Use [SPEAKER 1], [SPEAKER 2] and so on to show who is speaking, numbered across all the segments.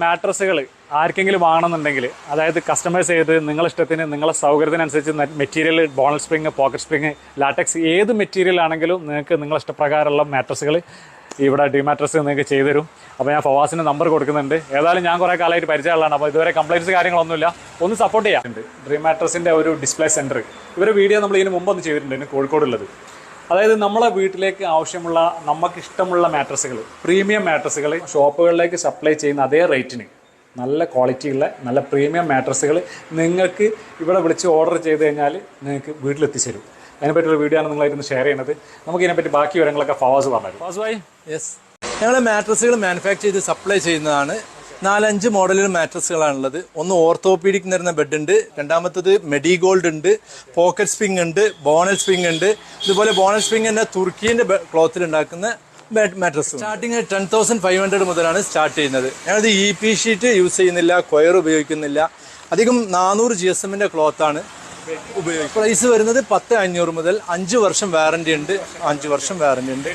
[SPEAKER 1] മാട്രസുകൾ ആർക്കെങ്കിലും വാങ്ങണമെന്നുണ്ടെങ്കിൽ, അതായത് കസ്റ്റമൈസ് ചെയ്ത് നിങ്ങളുടെ ഇഷ്ടത്തിന് നിങ്ങളുടെ സൗകര്യത്തിനനുസരിച്ച് material, Bonnell spring, pocket spring, latex, ഏത് മെറ്റീരിയൽ ആണെങ്കിലും നിങ്ങൾക്ക് നിങ്ങളുടെ ഇഷ്ടപ്രകാരമുള്ള മാട്രസുകൾ ഇവിടെ ഡി മാട്രസ് നിങ്ങൾക്ക് ചെയ്തു തരും. അപ്പോൾ ഞാൻ ഫവാസിന് നമ്പർ കൊടുക്കുന്നുണ്ട്. ഏതായാലും ഞാൻ കുറേ കാലമായിട്ട് പരിചയമുള്ളതാണ്, അപ്പോൾ ഇതുവരെ കംപ്ലയിൻറ്റ്സ് കാര്യങ്ങളൊന്നുമില്ല, ഒന്ന് സപ്പോർട്ട് ചെയ്യാറുണ്ട്. ഡ്രീം മാട്രസിൻ്റെ ഒരു ഡിസ്പ്ലേ സെൻറ്റർ ഇവർ വീഡിയോ നമ്മൾ ഇതിന് മുമ്പൊന്ന് ചെയ്തിട്ടുണ്ട്, കോഴിക്കോടുള്ളത്. അതായത് നമ്മളെ വീട്ടിലേക്ക് ആവശ്യമുള്ള നമുക്ക് ഇഷ്ടമുള്ള മാട്രസുകൾ, പ്രീമിയം മാട്രസുകൾ ഷോപ്പുകളിലേക്ക് സപ്ലൈ ചെയ്യുന്ന അതേ റേറ്റിന് നല്ല ക്വാളിറ്റിയുള്ള നല്ല പ്രീമിയം മാട്രസുകൾ നിങ്ങൾക്ക് ഇവിടെ വിളിച്ച് ഓർഡർ ചെയ്ത് കഴിഞ്ഞാൽ നിങ്ങൾക്ക് വീട്ടിലെത്തിച്ചു തരും. അതിനെപ്പറ്റിയുള്ള വീഡിയോ ആണ് നിങ്ങളായിരുന്നു ഷെയർ ചെയ്യുന്നത്. നമുക്ക് ഇതിനെപ്പറ്റി ബാക്കി വിവരങ്ങളൊക്കെ ഫവാസ് പറഞ്ഞു. ഫവാസ് ഭായി,
[SPEAKER 2] യെസ്, ഞങ്ങൾ മാട്രസുകൾ മാനുഫാക്ചർ ചെയ്ത് സപ്ലൈ ചെയ്യുന്നതാണ്. 4-5 മോഡലിൽ മാട്രസുകളാണുള്ളത്. ഒന്ന് ഓർത്തോപീഡിക് എന്ന് പറയുന്ന ബെഡ് ഉണ്ട്, രണ്ടാമത്തത് മെഡിഗോൾഡ് ഉണ്ട്, പോക്കറ്റ് സ്പ്രിങ് ഉണ്ട്, ബോണൽ സ്പ്രിങ് ഉണ്ട്. ഇതുപോലെ ബോണൽ സ്പ്രിങ് തന്നെ തുർക്കീൻ്റെ ക്ലോത്തിൽ ഉണ്ടാക്കുന്ന മാട്രസ്. സ്റ്റാർട്ടിങ് 10,500 മുതലാണ് സ്റ്റാർട്ട് ചെയ്യുന്നത്. ഞങ്ങളിത് EP ഷീറ്റ് യൂസ് ചെയ്യുന്നില്ല, കൊയർ ഉപയോഗിക്കുന്നില്ല. അധികം 400 GSM-ൻ്റെ ക്ലോത്താണ് ഉപയോഗിക്കും. പ്രൈസ് വരുന്നത് 10,500 മുതൽ. 5 വർഷം വാറണ്ടി ഉണ്ട്. 5 വർഷം വാറണ്ടി ഉണ്ട്.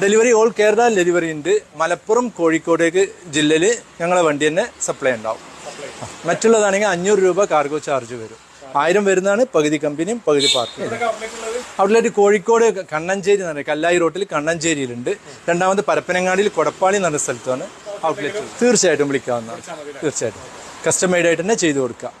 [SPEAKER 2] ഡെലിവറി ഓൾ കേരള ഡെലിവറി ഉണ്ട്. മലപ്പുറം, കോഴിക്കോടേക്ക് ജില്ലയിൽ ഞങ്ങളെ വണ്ടി തന്നെ സപ്ലൈ ഉണ്ടാവും. മറ്റുള്ളതാണെങ്കിൽ 500 രൂപ കാർഗോ ചാർജ് വരും. 1000 വരുന്നതാണ് പകുതി കമ്പനിയും പകുതി പാർട്ടിയും. ഔട്ട്ലെറ്റ് കോഴിക്കോട് കണ്ണഞ്ചേരി എന്ന് പറയുന്നത് കല്ലായി റോട്ടിൽ കണ്ണഞ്ചേരിയിലുണ്ട്. രണ്ടാമത് പരപ്പനങ്ങാടിയിൽ കൊടപ്പാളി എന്ന് പറഞ്ഞ സ്ഥലത്താണ് ഔട്ട്ലെറ്റ്. തീർച്ചയായിട്ടും വിളിക്കാവുന്നതാണ്. തീർച്ചയായിട്ടും കസ്റ്റമൈഡ് ആയിട്ട് തന്നെ ചെയ്തു കൊടുക്കാം.